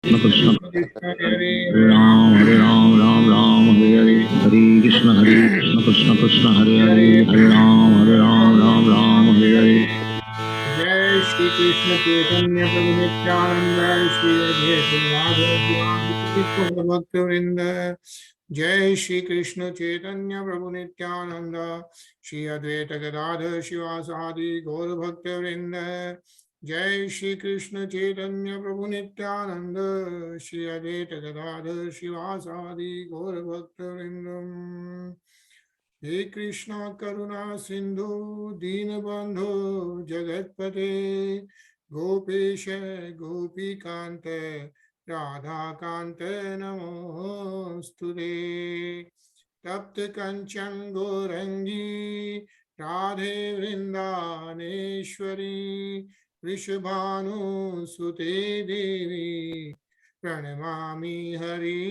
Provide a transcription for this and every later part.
Krishna Hare Ram, Ram Ram, Hare Hare, Hare Krishna Krishna Krishna, Hare Hare, Hare Ram, Ram Ram, Hare Hare. जय श्री कृष्ण चैतन्य प्रभु नित्यानंद श्री अद्वैत गदाधर भक्त वृंद। जय श्री कृष्ण चैतन्य प्रभु नित्यानंद श्री अद्वैत गदाधर शिवासादि गौर भक्त वृंद। जय श्री कृष्ण चैतन्य प्रभु नित्यानंद श्री अद्वैत गदाधर शिवासादि गौर भक्त वृंद। हे कृष्णा करुणा सिंधु दीनबंधु जगतपते गोपेश गोपीकांत राधाकांत नमोस्तुते। तप्त कंचन गौरंगी राधे वृंदानेश्वरी वृषभानुसुते देवी प्रणमामि हरि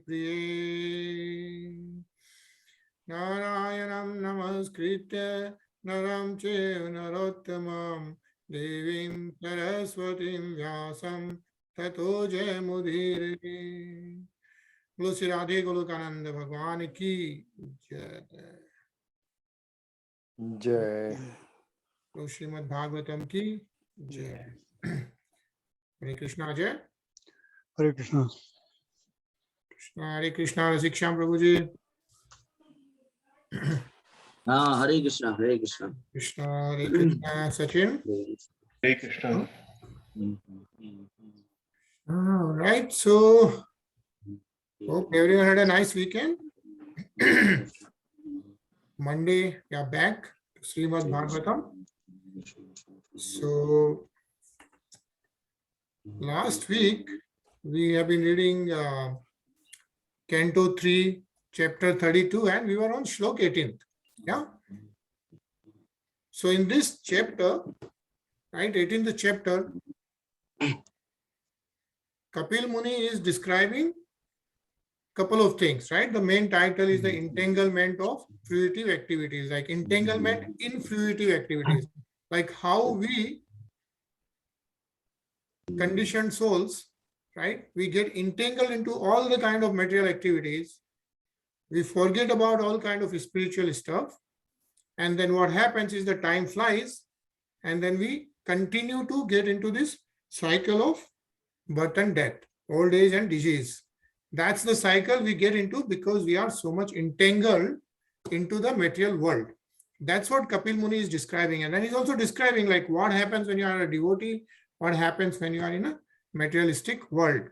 प्रिये। नारायणं नमस्कृत्य नरं चैव नरोत्तमं देवीं सरस्वतीं व्यासं ततो जयमुदीरये। बोलो श्री राधे गोलोकानंद भगवान की जय। जय। तो श्रीमद् भागवतम की जय। हरे कृष्णा जय। हरे कृष्णा। कृष्णा हरे कृष्णा शिक्षा प्रभु जी। हाँ हरे कृष्णा कृष्णा हरे कृष्णा सचिन। हरे Krishna. All right, so hope everyone had a nice weekend. Monday we are back to Srimad Bhagavatam. So last week we have been reading Canto 3, Chapter 32, and we were on Shlok 18th. Yeah. So in this chapter, right, 18th chapter, Kapil Muni is describing couple of things, right? The main title is the entanglement of fruitive activities, like entanglement in fruitive activities, like how we conditioned souls, right? We get entangled into all the kind of material activities. We forget about all kind of spiritual stuff. And then what happens is the time flies and then we continue to get into this cycle of birth and death, old age and disease. That's the cycle we get into because we are so much entangled into the material world. That's what Kapil Muni is describing. And then he's also describing like what happens when you are a devotee, what happens when you are in a materialistic world.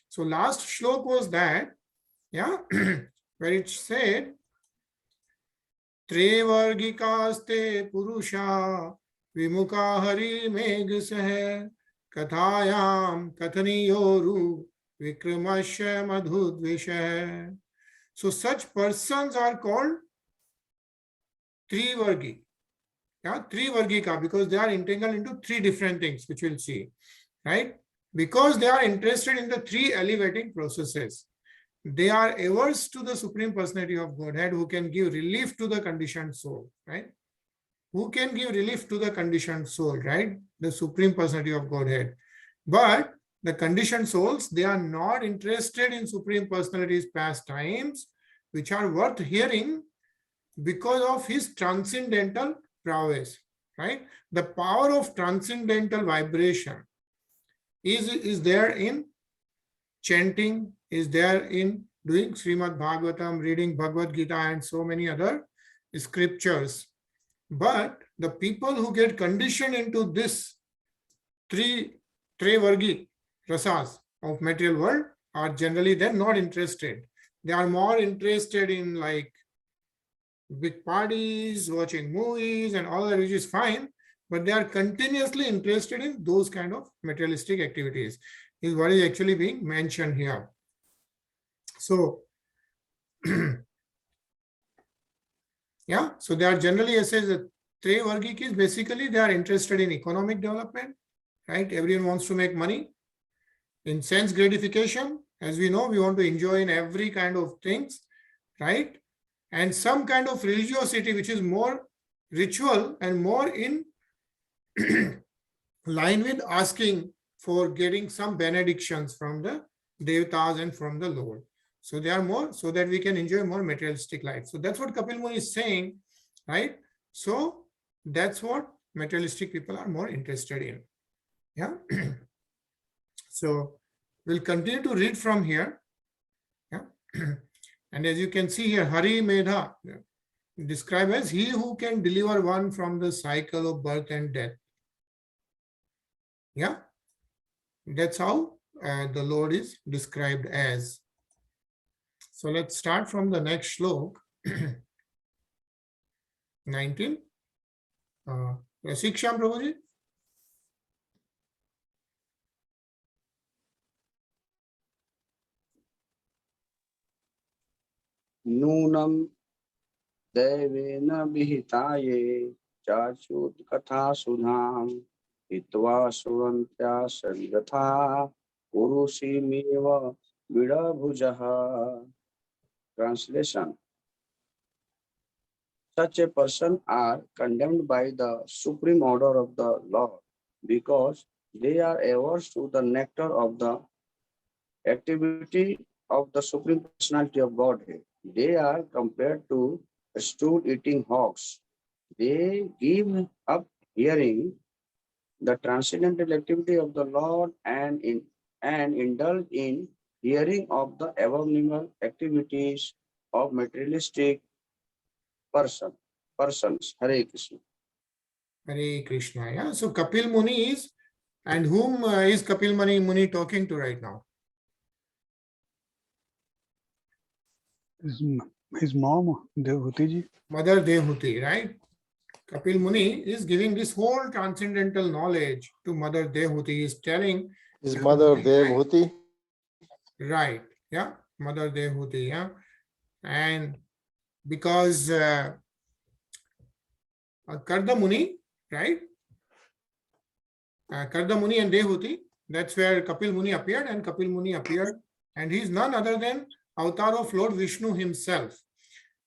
So last shlok was that, yeah, where it said, Trevargikaste Purusha Vimuka Hari Megh Kathayam Kathaniyoru Vikramasya Madhudvisha. So such persons are called Trivargi. Yeah, Trivargika, because they are entangled into three different things, which we'll see, right? Because they are interested in the three elevating processes. They are averse to the Supreme Personality of Godhead who can give relief to the conditioned soul, right? Who can give relief to the conditioned soul, right? The Supreme Personality of Godhead. But the conditioned souls, they are not interested in Supreme Personality's pastimes, which are worth hearing because of his transcendental prowess, right? The power of transcendental vibration is there in chanting, is there in doing Srimad Bhagavatam, reading Bhagavad Gita and so many other scriptures. But the people who get conditioned into this Trevargi rasas of material world are generally then not interested. They are more interested in like big parties, watching movies and all that, which is fine, but they are continuously interested in those kind of materialistic activities is what is actually being mentioned here. So yeah, so they are generally assessed that Trevargik is basically they are interested in economic development, right? Everyone wants to make money. In sense gratification, as we know, we want to enjoy in every kind of things, right? And some kind of religiosity, which is more ritual and more in line with asking for getting some benedictions from the Devatas and from the Lord. So they are more so that we can enjoy more materialistic life. So that's what Kapil Muni is saying, right? So that's what materialistic people are more interested in. Yeah. So we'll continue to read from here. Yeah. And as you can see here, Hari Medha described as he who can deliver one from the cycle of birth and death. Yeah. That's how the Lord is described as. So let's start from the next shlok. 19. Siksham Prabhuji. नूनं देवेन विहिताये चाच्युत कथा सुधाम हित्वा सुरन्त्या संगथा पुरुषीमेव विडभुजः. Translation: Such a person are condemned by the supreme order of the Lord because they are averse to the nectar of the activity of the Supreme Personality of Godhead. They are compared to stool-eating hogs. They give up hearing the transcendental activity of the Lord and indulge in hearing of the abominable activities of materialistic persons. Hare Krishna. Hare Krishna. Yeah. So Kapil Muni is, and whom is Kapil Muni talking to right now? His mom, Devhuti ji. Mother Dehuti, right? Kapil Muni is giving this whole transcendental knowledge to Mother Dehuti. He is telling His mother Devhuti. right, yeah, Mother Dehuti, yeah. And because Karda Muni, right? Karda Muni and Dehuti, that's where Kapil Muni appeared, and Kapil Muni appeared, and he is none other than avatar of Lord Vishnu himself.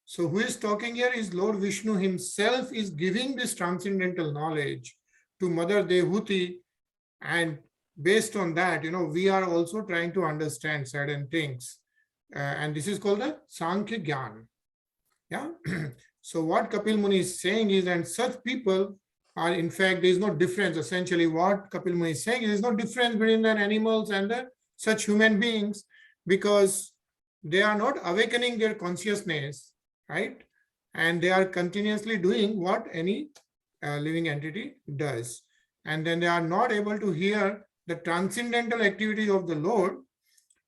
So who is talking here is Lord Vishnu himself is giving this transcendental knowledge to Mother Dehuti, and based on that, we are also trying to understand certain things. And this is called the Sankhya Gyan. Yeah. So what Kapil Muni is saying is, and such people are, in fact, there is no difference. Essentially, what Kapil Muni is saying is, there is no difference between the animals and such human beings, because they are not awakening their consciousness, right? And they are continuously doing what any living entity does. And then they are not able to hear the transcendental activities of the Lord.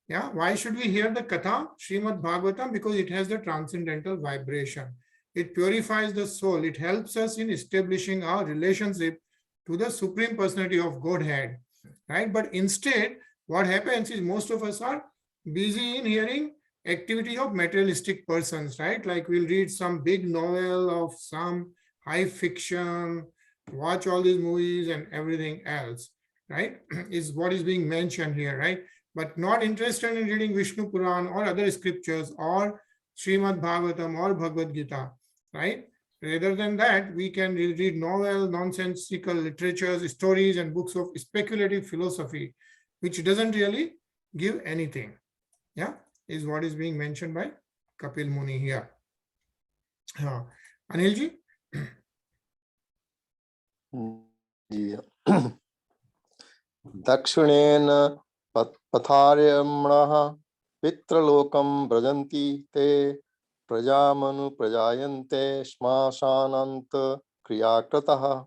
Yeah, why should we hear the Katha, Srimad Bhagavatam? Because it has the transcendental vibration. It purifies the soul. It helps us in establishing our relationship to the Supreme Personality of Godhead, right? But instead, what happens is most of us are busy in hearing activity of materialistic persons, right? Like we'll read some big novel of some high fiction, watch all these movies and everything else, right? Is what is being mentioned here, right? But not interested in reading Vishnu Puran or other scriptures or Srimad Bhagavatam or Bhagavad Gita, right? Rather than that, we can read novel, nonsensical literatures, stories, and books of speculative philosophy, which doesn't really give anything. Yeah, is what is being mentioned by Kapil Muni here. Anilji? दक्षिणेन पथार्यमणः पितृलोकं व्रजन्ति ते प्रजामनुप्रजायन्ते श्मशानान्त क्रियाकृतः.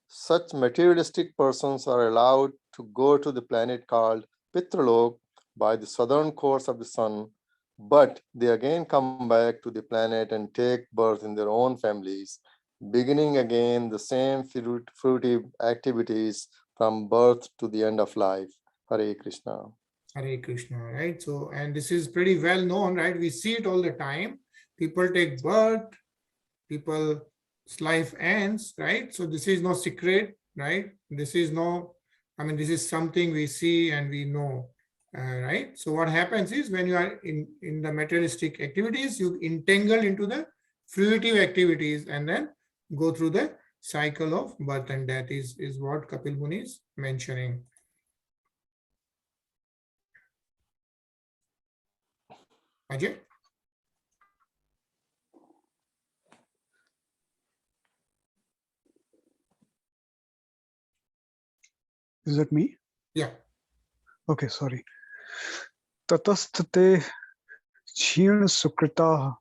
Such materialistic persons are allowed to go to the planet called Pitralok by the southern course of the sun, but they again come back to the planet and take birth in their own families, beginning again the same fruitive activities from birth to the end of life. Hare Krishna. Hare Krishna, right? So, and this is pretty well known, right? We see it all the time. People take birth, people's life ends, right? So this is no secret, right? This is this is something we see and we know, right? So what happens is when you are in the materialistic activities, you entangle into the fruitive activities and then go through the cycle of birth and death is what Kapil Muni is mentioning. Ajay? Is that me? Yeah. Okay, sorry. Tatasthate क्षीण Sukrita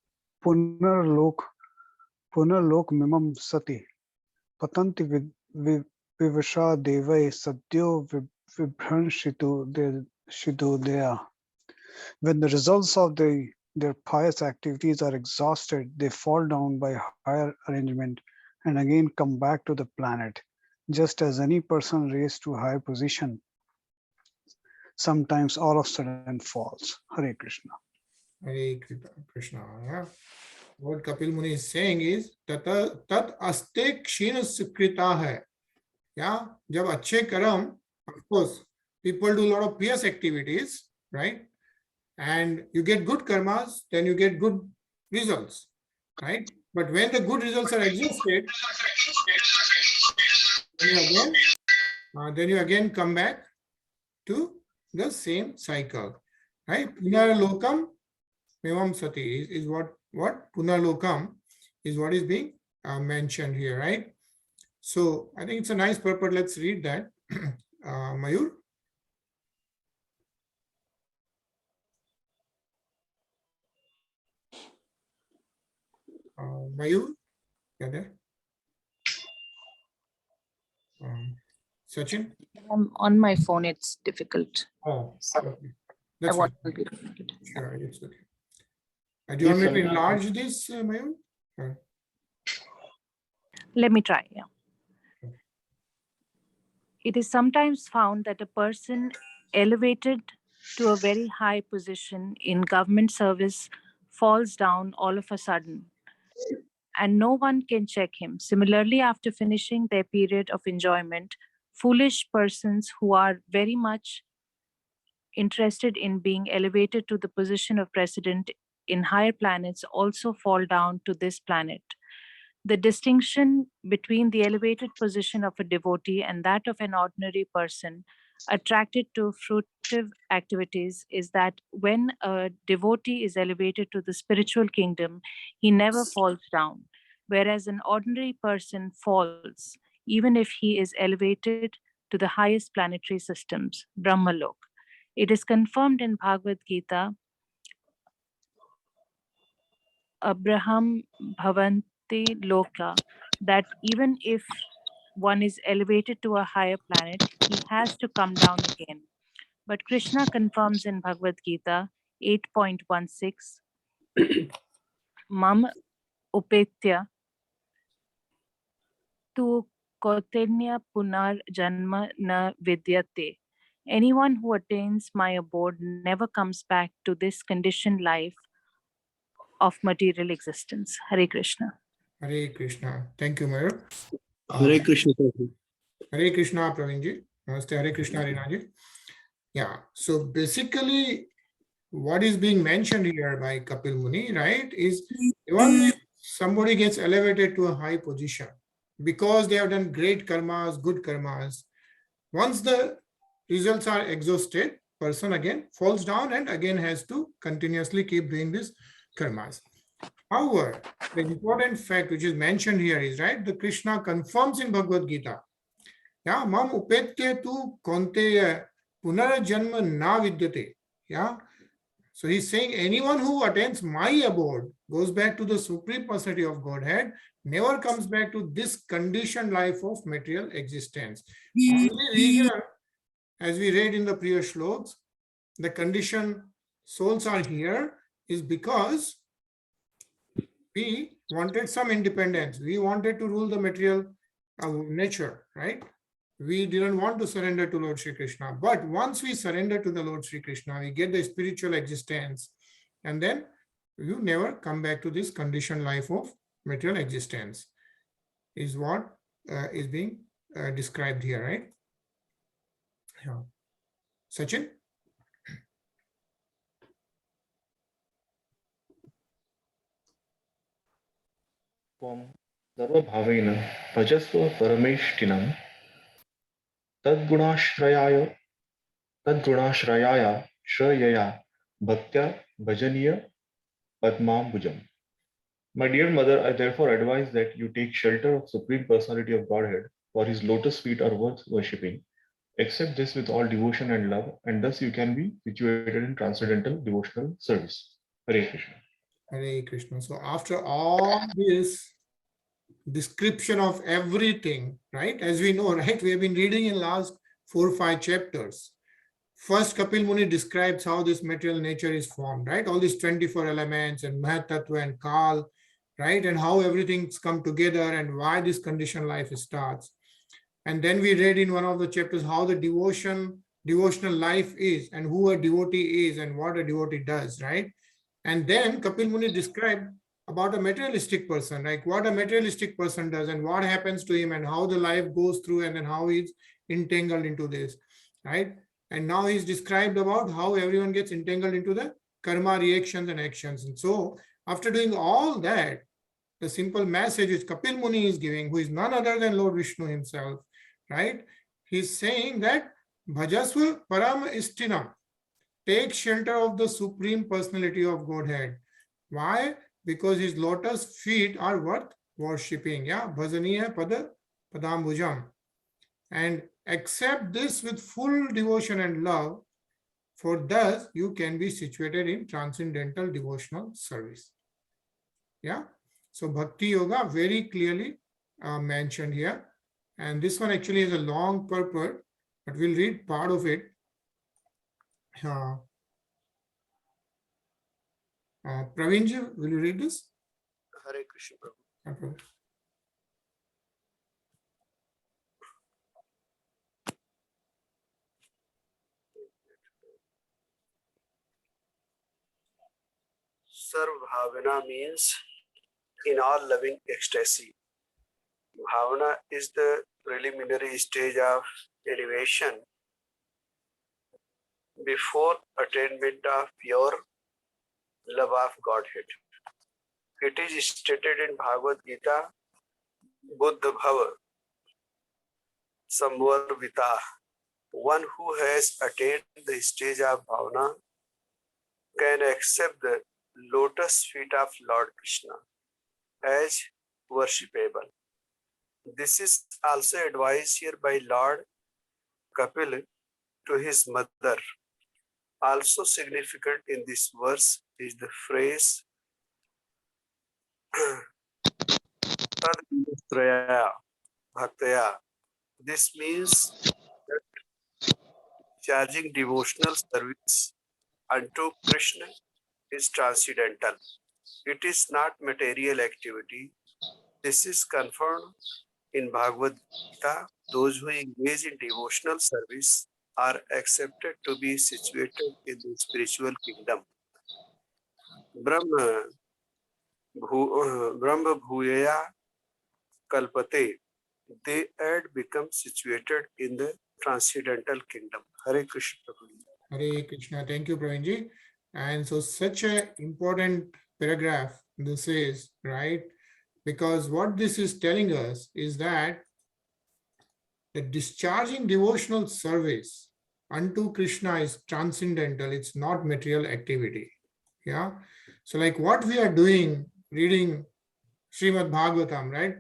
पुनर्लोक mimam sati patanti vivasha devai sadyo vibhranshitudaya. When the results of their pious activities are exhausted, they fall down by higher arrangement and again come back to the planet. Just as any person raised to a high position sometimes all of a sudden falls. Hare Krishna. Hare Krishna. Yeah. What Kapil Muni is saying is tat aste kshina sukrita hai. Yeah. Jab achhe karam, of course, people do a lot of pious activities, right? And you get good karmas, then you get good results, right? But when the good results are exhausted, then you again come back to the same cycle, right? Punarlokam Mimam Sati is what Punarlokam is what is being mentioned here, right? So I think it's a nice purport. Let's read that. Mayur. Mayur, yeah, there. Sachin. On my phone, it's difficult. Oh, So okay. I That's want fine. to read it. Sure, it's okay. Do you want me to enlarge this, Mayur? Let me try. Yeah. It is sometimes found that a person elevated to a very high position in government service falls down all of a sudden, and no one can check him. Similarly, after finishing their period of enjoyment, foolish persons who are very much interested in being elevated to the position of president in higher planets also fall down to this planet. The distinction between the elevated position of a devotee and that of an ordinary person attracted to fruitive activities is that when a devotee is elevated to the spiritual kingdom, he never falls down, whereas an ordinary person falls, even if he is elevated to the highest planetary systems, Brahmalok. It is confirmed in Bhagavad Gita, Abraham Bhavanti Loka, that even if one is elevated to a higher planet, he has to come down again. But Krishna confirms in Bhagavad Gita 8.16, Mam upetya tu kotenya punar janma na vidyate. Anyone who attains my abode never comes back to this conditioned life of material existence. Hare Krishna. Hare Krishna. Thank you, Mayur. Hare Krishna. Prabhu. Hare Krishna, Pravinji. Namaste. Hare Krishna, Rinaji. Yeah. So basically, what is being mentioned here by Kapil Muni, right, is even if somebody gets elevated to a high position because they have done great karmas, good karmas, once the results are exhausted, person again falls down and again has to continuously keep doing this karmas. However, the important fact which is mentioned here is, right, the Krishna confirms in Bhagavad Gita, yeah, mam upetya tu konteya punarajanma na vidyate. Yeah. So he's saying anyone who attains my abode, goes back to the supreme personality of Godhead, never comes back to this conditioned life of material existence. Only reason, as we read in the previous shlokas, the conditioned souls are here is because we wanted some independence. We wanted to rule the material nature, right? We didn't want to surrender to Lord Shri Krishna. But once we surrender to the Lord Shri Krishna, we get the spiritual existence. And then you never come back to this conditioned life of material existence, is what is being described here, right? Yeah. Sachin? त्वं सर्वभावेन भजस्व परमेष्टिनं तद्गुणाश्रयाय श्रयया भक्त्या भजनीय Padmambujam. My dear mother, I therefore advise that you take shelter of Supreme Personality of Godhead, for his lotus feet are worth worshipping. Accept this with all devotion and love, and thus you can be situated in transcendental devotional service. Hare Krishna. Hare Krishna. So after all this description of everything, right? As we know, right? We have been reading in last 4 or 5 chapters. First, Kapil Muni describes how this material nature is formed, right? All these 24 elements and Mahatattva and Kal, right? And how everything's come together and why this conditioned life starts. And then we read in one of the chapters how the devotional life is and who a devotee is and what a devotee does, right? And then Kapil Muni described about a materialistic person, like what a materialistic person does and what happens to him and how the life goes through and then how he's entangled into this, right? And now he's described about how everyone gets entangled into the karma reactions and actions. And so after doing all that, the simple message which Kapil Muni is giving, who is none other than Lord Vishnu himself, right? He's saying that Bhajasva Param Istinam, take shelter of the Supreme Personality of Godhead. Why? Because his lotus feet are worth worshipping. Yeah, Bhajaniya Pada Padambujam. And accept this with full devotion and love, for thus you can be situated in transcendental devotional service. Yeah, so Bhakti Yoga very clearly mentioned here. And this one actually is a long purport, but we'll read part of it. Pravinji, will you read this? Hare Krishna Prabhu. Okay. Sarv Bhavana means in all loving ecstasy. Bhavana is the preliminary stage of elevation before attainment of pure love of Godhead. It is stated in Bhagavad Gita, Buddha Bhava, Samvarvita. One who has attained the stage of Bhavana can accept the lotus feet of Lord Krishna as worshipable. This is also advised here by Lord Kapil to his mother. Also significant in this verse is the phrase Tadvistraya Bhaktaya. This means that charging devotional service unto Krishna is transcendental. It is not material activity. This is confirmed in Bhagavad Gita. Those who engage in devotional service are accepted to be situated in the spiritual kingdom. Brahma Bhuyaya Kalpate. They had become situated in the transcendental kingdom. Hare Krishna. Hare Krishna. Thank you, Pravinji. And so such an important paragraph this is, right? Because what this is telling us is that the discharging devotional service unto Krishna is transcendental. It's not material activity. Yeah. So like what we are doing, reading Srimad Bhagavatam, right,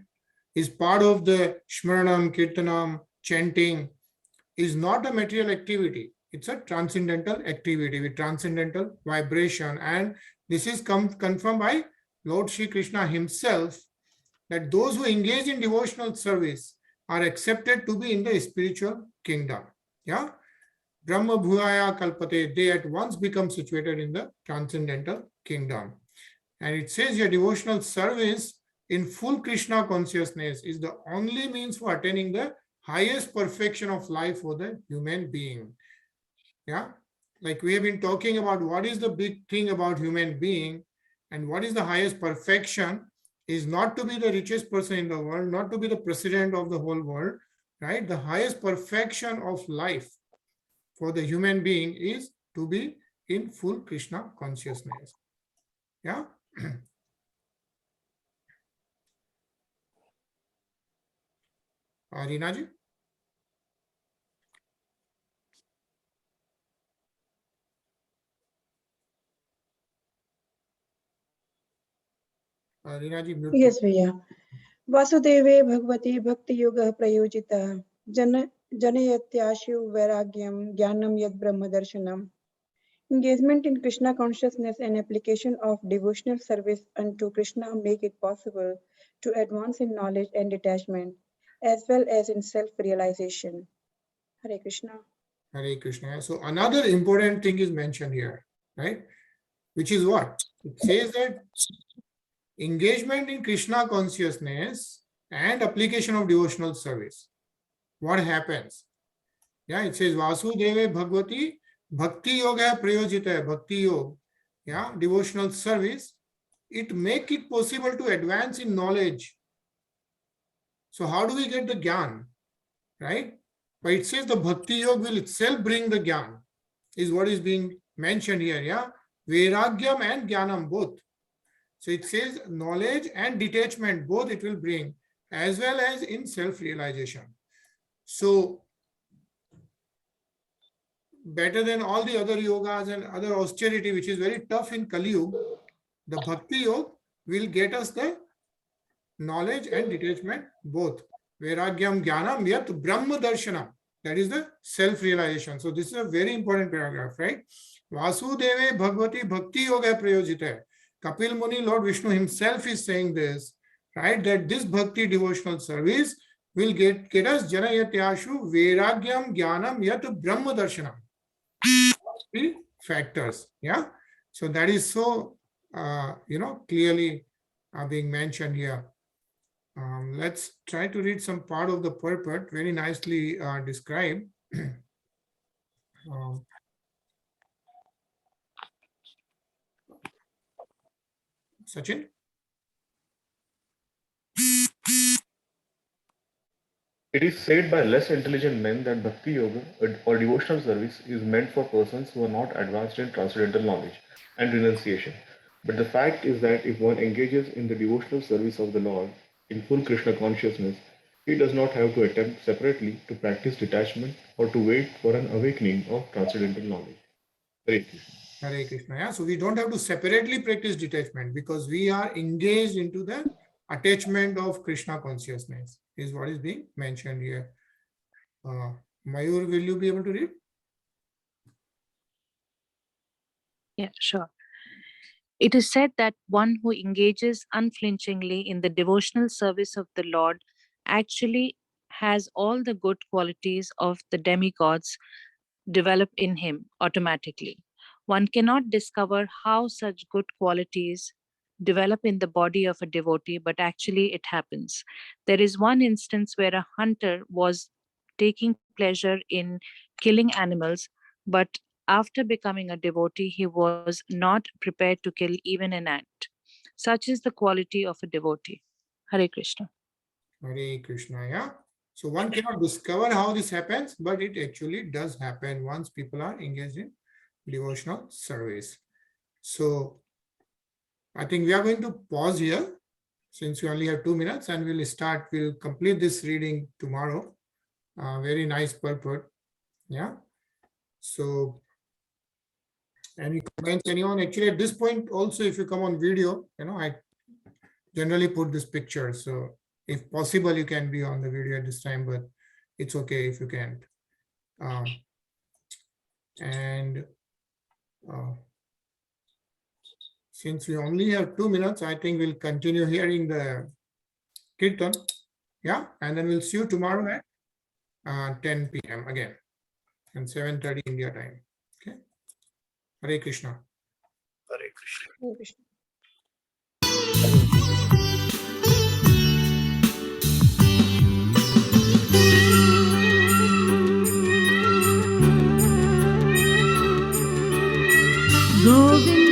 is part of the Shmaranam, Kirtanam, chanting, is not a material activity. It's a transcendental activity with transcendental vibration. And this is confirmed by Lord Shri Krishna himself, that those who engage in devotional service are accepted to be in the spiritual kingdom. Yeah. Brahma Bhuyaya Kalpate, they at once become situated in the transcendental kingdom. And it says your devotional service in full Krishna consciousness is the only means for attaining the highest perfection of life for the human being. Yeah, like we have been talking about what is the big thing about human being and what is the highest perfection is not to be the richest person in the world, not to be the president of the whole world, right? The highest perfection of life for the human being is to be in full Krishna consciousness. Yeah. Rinaji? Rinaji, mute. Yes, Vaya. Vasudeve Bhagavati Bhakti Yoga Prayojita Janayatyashu Vairagyam Jnanam Yad Brahma Darshanam. Engagement in Krishna consciousness and application of devotional service unto Krishna make it possible to advance in knowledge and detachment, as well as in self-realization. Hare Krishna. Hare Krishna. So another important thing is mentioned here, right? Which is what? It says that engagement in Krishna consciousness and application of devotional service. What happens? Yeah, it says Vasudeve Bhagavati Bhakti Yoga Prayojita, Bhakti Yoga, yeah, devotional service. It make it possible to advance in knowledge. So how do we get the Gyan? Right? But it says the Bhakti Yoga will itself bring the Gyan, is what is being mentioned here. Yeah, Vairagyam and Jnanam both. So it says knowledge and detachment, both it will bring, as well as in self-realization. So better than all the other yogas and other austerity, which is very tough in Kali Yuga, the Bhakti Yoga will get us the knowledge and detachment both. Vairagyam Jnanam Yat Brahma Darshanam. That is the self-realization. So this is a very important paragraph, right? Vasudeve Bhagavati Bhakti Yoga Prayojita. Kapil Muni, Lord Vishnu himself is saying this, right? That this bhakti devotional service will get us Janayatyashu Vairagyam Jnanam Yat Brahma Darshanam. Three factors, yeah? So that is so, clearly being mentioned here. Let's try to read some part of the purport, very nicely described. Sachin? It is said by less intelligent men that Bhakti Yoga or devotional service is meant for persons who are not advanced in transcendental knowledge and renunciation. But the fact is that if one engages in the devotional service of the Lord in full Krishna consciousness, he does not have to attempt separately to practice detachment or to wait for an awakening of transcendental knowledge. Hare Krishna. Hare Krishna. Yeah? So we don't have to separately practice detachment because we are engaged into the attachment of Krishna consciousness, is what is being mentioned here. Mayur, will you be able to read? Yeah, sure. It is said that one who engages unflinchingly in the devotional service of the Lord actually has all the good qualities of the demigods developed in him automatically. One cannot discover how such good qualities develop in the body of a devotee, but actually it happens. There is one instance where a hunter was taking pleasure in killing animals, but after becoming a devotee, he was not prepared to kill even an ant. Such is the quality of a devotee. Hare Krishna. Hare Krishna, yeah. So one cannot discover how this happens, but it actually does happen once people are engaged in devotional service. So I think we are going to pause here since we only have 2 minutes, and we'll complete this reading tomorrow. Very nice purport. Yeah. So any comments, anyone? Actually, at this point, also, if you come on video, I generally put this picture. So if possible, you can be on the video at this time, but it's okay if you can't. Since we only have 2 minutes, I think we'll continue hearing the Kirtan. Yeah, and then we'll see you tomorrow at 10 p.m. again and 7:30 India time. Okay. Hare Krishna. Hare Krishna. Hare Krishna. Govind